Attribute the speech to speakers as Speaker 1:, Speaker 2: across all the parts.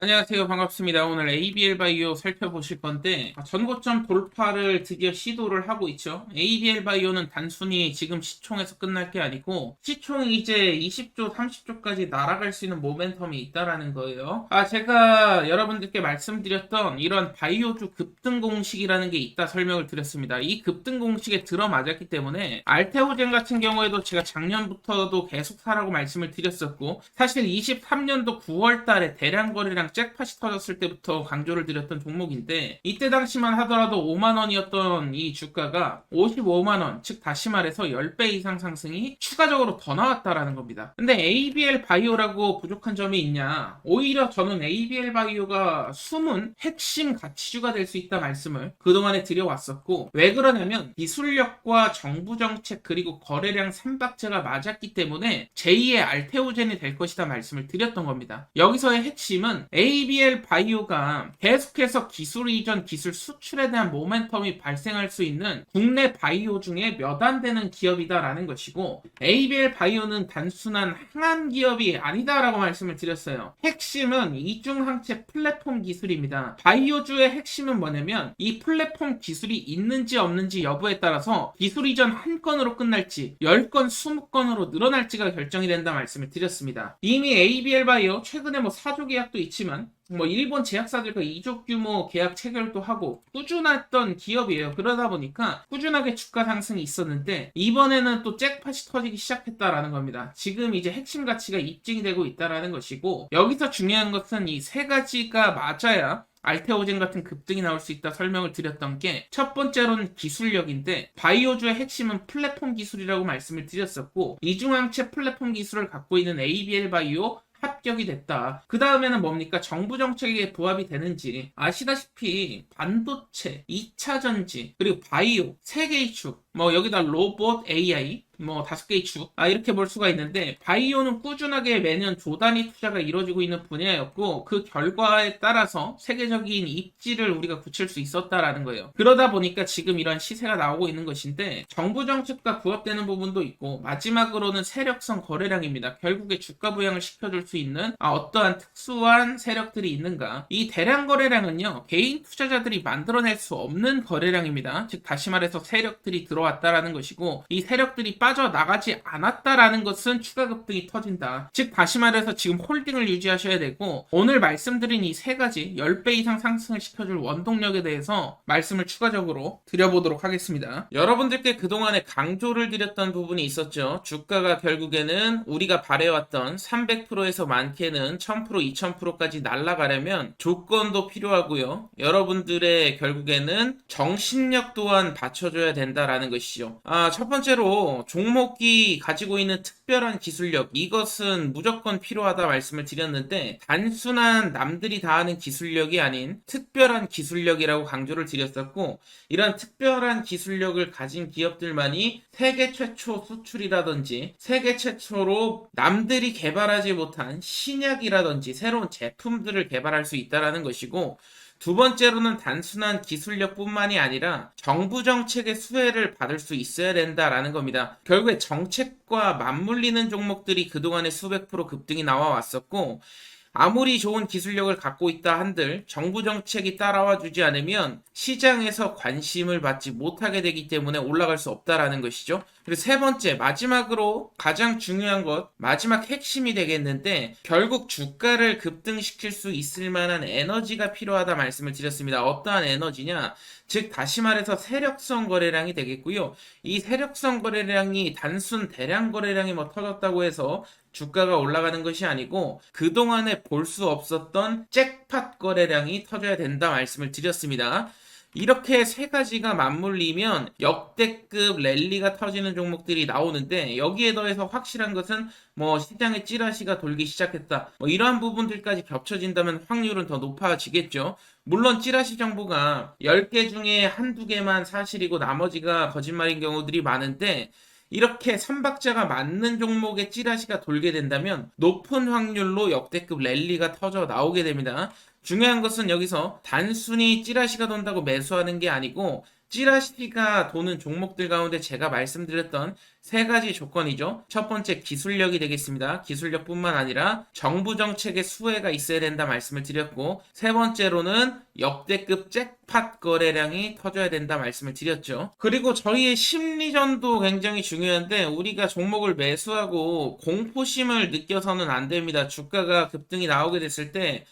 Speaker 1: 안녕하세요. 반갑습니다. 오늘 ABL 바이오 살펴보실 건데, 전고점 돌파를 드디어 시도를 하고 있죠. ABL 바이오는 단순히 지금 시총에서 끝날 게 아니고, 시총이 이제 20조, 30조까지 날아갈 수 있는 모멘텀이 있다라는 거예요. 제가 여러분들께 말씀드렸던 이런 바이오주 급등 공식이라는 게 있다 설명을 드렸습니다. 이 급등 공식에 들어맞았기 때문에, 알테오젠 같은 경우에도 제가 작년부터도 계속 사라고 말씀을 드렸었고, 사실 23년도 9월 달에 대량 거래량 잭팟이 터졌을 때부터 강조를 드렸던 종목인데, 이때 당시만 하더라도 5만원이었던 이 주가가 55만원, 즉 다시 말해서 10배 이상 상승이 추가적으로 더 나왔다라는 겁니다. 근데 ABL 바이오라고 부족한 점이 있냐? 오히려 저는 ABL 바이오가 숨은 핵심 가치주가 될 수 있다 말씀을 그동안에 드려왔었고, 왜 그러냐면 기술력과 정부 정책 그리고 거래량 3박제가 맞았기 때문에 제2의 알테오젠이 될 것이다 말씀을 드렸던 겁니다. 여기서의 핵심은 ABL 바이오가 계속해서 기술 이전, 기술 수출에 대한 모멘텀이 발생할 수 있는 국내 바이오 중에 몇 안 되는 기업이다라는 것이고, ABL 바이오는 단순한 항암 기업이 아니다라고 말씀을 드렸어요. 핵심은 이중항체 플랫폼 기술입니다. 바이오주의 핵심은 뭐냐면 이 플랫폼 기술이 있는지 없는지 여부에 따라서 기술 이전 한 건으로 끝날지 10건, 20건으로 늘어날지가 결정이 된다 말씀을 드렸습니다. 이미 ABL 바이오 최근에 4조 계약도 있지만 일본 제약사들과 2조 규모 계약 체결도 하고 꾸준했던 기업이에요. 그러다 보니까 꾸준하게 주가 상승이 있었는데 이번에는 또 잭팟이 터지기 시작했다라는 겁니다. 지금 이제 핵심 가치가 입증이 되고 있다라는 것이고, 여기서 중요한 것은 이 세 가지가 맞아야 알테오젠 같은 급등이 나올 수 있다 설명을 드렸던 게, 첫 번째로는 기술력인데 바이오주의 핵심은 플랫폼 기술이라고 말씀을 드렸었고, 이중항체 플랫폼 기술을 갖고 있는 ABL 바이오 합격이 됐다. 그 다음에는 뭡니까? 정부 정책에 부합이 되는지. 아시다시피 반도체, 2차 전지, 그리고 바이오 세 개의 축, 여기다 로봇, AI 5개의 축, 이렇게 볼 수가 있는데, 바이오는 꾸준하게 매년 조 단위 투자가 이루어지고 있는 분야였고, 그 결과에 따라서 세계적인 입지를 우리가 굳힐 수 있었다라는 거예요. 그러다 보니까 지금 이런 시세가 나오고 있는 것인데, 정부 정책과 부합되는 부분도 있고, 마지막으로는 세력성 거래량입니다. 결국에 주가 부양을 시켜줄 수 있는 어떠한 특수한 세력들이 있는가. 이 대량 거래량은요, 개인 투자자들이 만들어낼 수 없는 거래량입니다. 즉 다시 말해서 세력들이 들어왔다라는 것이고, 이 세력들이 빠져나가지 않았다라는 것은 추가 급등이 터진다. 즉 다시 말해서 지금 홀딩을 유지하셔야 되고, 오늘 말씀드린 이 세 가지 10배 이상 상승을 시켜줄 원동력에 대해서 말씀을 추가적으로 드려보도록 하겠습니다. 여러분들께 그동안에 강조를 드렸던 부분이 있었죠. 주가가 결국에는 우리가 바래왔던 300%에서 많게는 1000%, 2000%까지 날아가려면 조건도 필요하고요. 여러분들의 결국에는 정신력 또한 받쳐줘야 된다라는 것이죠. 첫 번째로 종목이 가지고 있는 특별한 기술력, 이것은 무조건 필요하다 말씀을 드렸는데, 단순한 남들이 다 하는 기술력이 아닌 특별한 기술력이라고 강조를 드렸었고, 이런 특별한 기술력을 가진 기업들만이 세계 최초 수출이라든지 세계 최초로 남들이 개발하지 못한 신약이라든지 새로운 제품들을 개발할 수 있다는 것이고, 두 번째로는 단순한 기술력뿐만이 아니라 정부 정책의 수혜를 받을 수 있어야 된다라는 겁니다. 결국에 정책과 맞물리는 종목들이 그동안에 수백 프로 급등이 나와 왔었고, 아무리 좋은 기술력을 갖고 있다 한들 정부 정책이 따라와 주지 않으면 시장에서 관심을 받지 못하게 되기 때문에 올라갈 수 없다라는 것이죠. 그리고 세 번째, 마지막으로 가장 중요한 것, 마지막 핵심이 되겠는데, 결국 주가를 급등시킬 수 있을 만한 에너지가 필요하다 말씀을 드렸습니다. 어떠한 에너지냐? 즉 다시 말해서 세력성 거래량이 되겠고요. 이 세력성 거래량이 단순 대량 거래량이 터졌다고 해서 주가가 올라가는 것이 아니고, 그동안에 볼 수 없었던 잭팟 거래량이 터져야 된다 말씀을 드렸습니다. 이렇게 세 가지가 맞물리면 역대급 랠리가 터지는 종목들이 나오는데, 여기에 더해서 확실한 것은 시장에 찌라시가 돌기 시작했다, 이러한 부분들까지 겹쳐진다면 확률은 더 높아지겠죠. 물론 찌라시 정보가 10개 중에 한두 개만 사실이고 나머지가 거짓말인 경우들이 많은데, 이렇게 삼박자가 맞는 종목의 찌라시가 돌게 된다면 높은 확률로 역대급 랠리가 터져 나오게 됩니다. 중요한 것은 여기서 단순히 찌라시가 돈다고 매수하는 게 아니고, 찌라시가 도는 종목들 가운데 제가 말씀드렸던 세 가지 조건이죠. 첫 번째 기술력이 되겠습니다. 기술력뿐만 아니라 정부 정책의 수혜가 있어야 된다 말씀을 드렸고, 세 번째로는 역대급 잭팟 거래량이 터져야 된다 말씀을 드렸죠. 그리고 저희의 심리전도 굉장히 중요한데, 우리가 종목을 매수하고 공포심을 느껴서는 안 됩니다. 주가가 급등이 나오게 됐을 때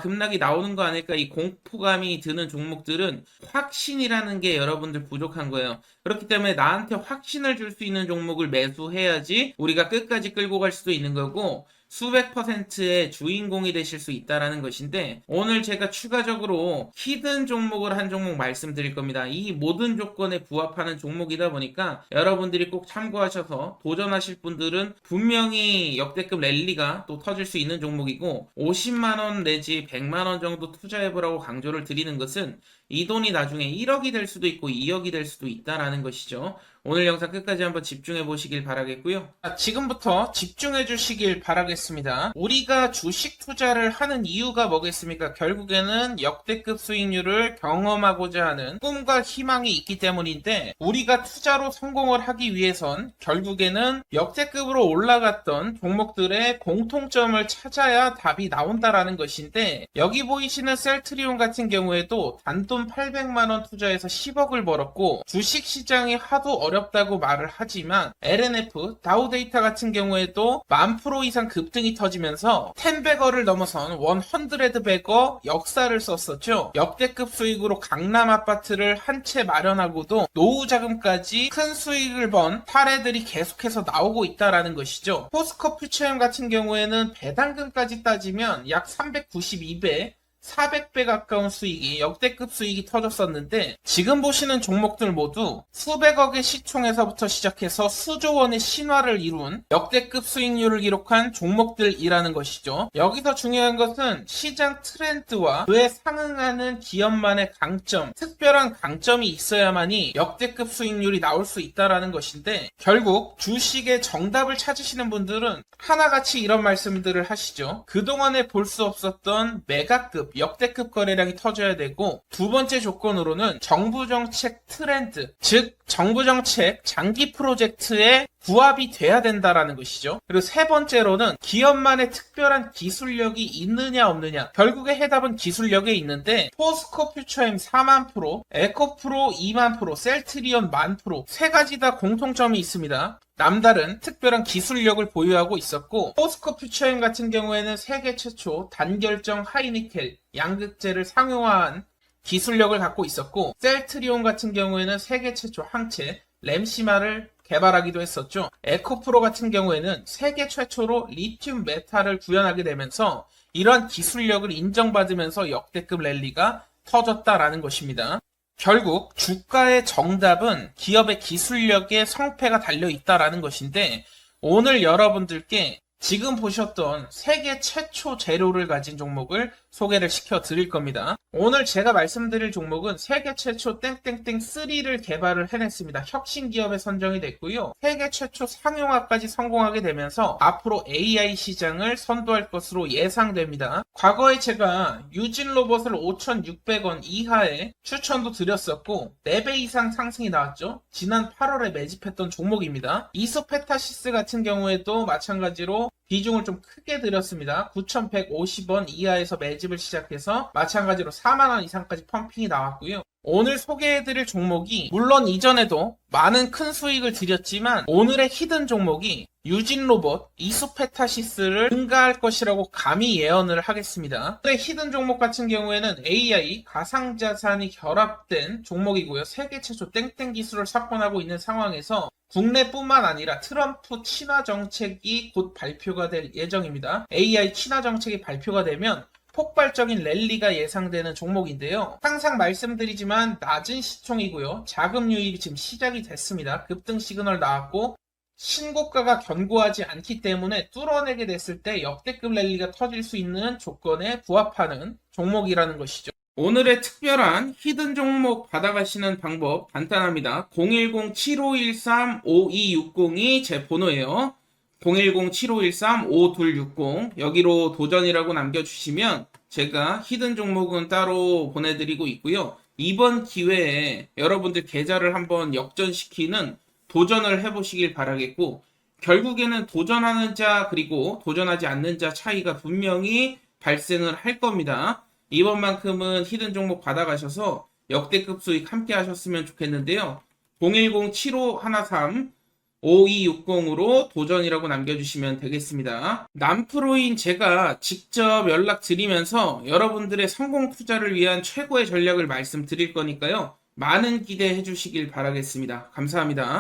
Speaker 1: 급락이 나오는 거 아닐까, 이 공포감이 드는 종목들은 확신이라는 게 여러분들 부족한 거예요. 그렇기 때문에 나한테 확신을 줄 수 있는 종목을 매수해야지 우리가 끝까지 끌고 갈 수도 있는 거고, 수백 퍼센트의 주인공이 되실 수 있다라는 것인데, 오늘 제가 추가적으로 히든 종목을 한 종목 말씀드릴 겁니다. 이 모든 조건에 부합하는 종목이다 보니까 여러분들이 꼭 참고하셔서 도전하실 분들은 분명히 역대급 랠리가 또 터질 수 있는 종목이고, 50만원 내지 100만원 정도 투자해보라고 강조를 드리는 것은 이 돈이 나중에 1억이 될 수도 있고 2억이 될 수도 있다라는 것이죠. 오늘 영상 끝까지 한번 집중해 보시길 바라겠고요. 지금부터 집중해 주시길 바라겠습니다. 우리가 주식 투자를 하는 이유가 뭐겠습니까? 결국에는 역대급 수익률을 경험하고자 하는 꿈과 희망이 있기 때문인데, 우리가 투자로 성공을 하기 위해선 결국에는 역대급으로 올라갔던 종목들의 공통점을 찾아야 답이 나온다라는 것인데, 여기 보이시는 셀트리온 같은 경우에도 단돈 800만원 투자해서 10억을 벌었고, 주식시장이 하도 어렵다고 말을 하지만 LNF, 다우데이터 같은 경우에도 10,000% 이상 급등이 터지면서 10배거를 넘어선 100배거 역사를 썼었죠. 역대급 수익으로 강남 아파트를 한 채 마련하고도 노후 자금까지 큰 수익을 번 사례들이 계속해서 나오고 있다라는 것이죠. 포스코 퓨처엠 같은 경우에는 배당금까지 따지면 약 392배 400배 가까운 수익이, 역대급 수익이 터졌었는데, 지금 보시는 종목들 모두 수백억의 시총에서부터 시작해서 수조 원의 신화를 이룬 역대급 수익률을 기록한 종목들이라는 것이죠. 여기서 중요한 것은 시장 트렌드와 그에 상응하는 기업만의 강점, 특별한 강점이 있어야만이 역대급 수익률이 나올 수 있다는 것인데, 결국 주식의 정답을 찾으시는 분들은 하나같이 이런 말씀들을 하시죠. 그동안에 볼 수 없었던 메가급 역대급 거래량이 터져야 되고, 두 번째 조건으로는 정부 정책 트렌드, 즉 정부 정책 장기 프로젝트에 부합이 돼야 된다라는 것이죠. 그리고 세 번째로는 기업만의 특별한 기술력이 있느냐 없느냐. 결국에 해답은 기술력에 있는데, 포스코 퓨처엠 4만%, 에코프로 2만%, 셀트리온 10,000%, 세 가지 다 공통점이 있습니다. 남다른 특별한 기술력을 보유하고 있었고, 포스코 퓨처엠 같은 경우에는 세계 최초 단결정 하이니켈 양극재를 상용화한 기술력을 갖고 있었고, 셀트리온 같은 경우에는 세계 최초 항체 램시마를 개발하기도 했었죠. 에코프로 같은 경우에는 세계 최초로 리튬 메탈을 구현하게 되면서 이러한 기술력을 인정받으면서 역대급 랠리가 터졌다라는 것입니다. 결국 주가의 정답은 기업의 기술력에 성패가 달려 있다라는 것인데, 오늘 여러분들께 지금 보셨던 세계 최초 재료를 가진 종목을 소개를 시켜 드릴 겁니다. 오늘 제가 말씀드릴 종목은 세계 최초 땡땡땡 3를 개발을 해냈습니다. 혁신 기업에 선정이 됐고요. 세계 최초 상용화까지 성공하게 되면서 앞으로 AI 시장을 선도할 것으로 예상됩니다. 과거에 제가 유진 로봇을 5,600원 이하에 추천도 드렸었고 4배 이상 상승이 나왔죠. 지난 8월에 매집했던 종목입니다. 이소페타시스 같은 경우에도 마찬가지로 비중을 좀 크게 들였습니다. 9,150원 이하에서 매집을 시작해서 마찬가지로 4만원 이상까지 펌핑이 나왔고요. 오늘 소개해드릴 종목이 물론 이전에도 많은 큰 수익을 드렸지만, 오늘의 히든 종목이 유진로봇, 이소페타시스를 능가할 것이라고 감히 예언을 하겠습니다. 오늘의 히든 종목 같은 경우에는 AI, 가상자산이 결합된 종목이고요. 세계 최초 땡땡 기술을 석권하고 있는 상황에서 국내뿐만 아니라 트럼프 친화 정책이 곧 발표가 될 예정입니다. AI 친화 정책이 발표가 되면 폭발적인 랠리가 예상되는 종목인데요. 항상 말씀드리지만 낮은 시총이고요. 자금 유입이 지금 시작이 됐습니다. 급등 시그널 나왔고 신고가가 견고하지 않기 때문에 뚫어내게 됐을 때 역대급 랠리가 터질 수 있는 조건에 부합하는 종목이라는 것이죠. 오늘의 특별한 히든 종목 받아가시는 방법 간단합니다. 010-7513-5260이 제 번호예요. 010-7513-5260 여기로 도전이라고 남겨주시면 제가 히든 종목은 따로 보내드리고 있고요. 이번 기회에 여러분들 계좌를 한번 역전시키는 도전을 해보시길 바라겠고, 결국에는 도전하는 자 그리고 도전하지 않는 자 차이가 분명히 발생을 할 겁니다. 이번만큼은 히든 종목 받아가셔서 역대급 수익 함께 하셨으면 좋겠는데요. 010-7513-5260으로 도전이라고 남겨주시면 되겠습니다. 남프로인 제가 직접 연락드리면서 여러분들의 성공 투자를 위한 최고의 전략을 말씀드릴 거니까요. 많은 기대해 주시길 바라겠습니다. 감사합니다.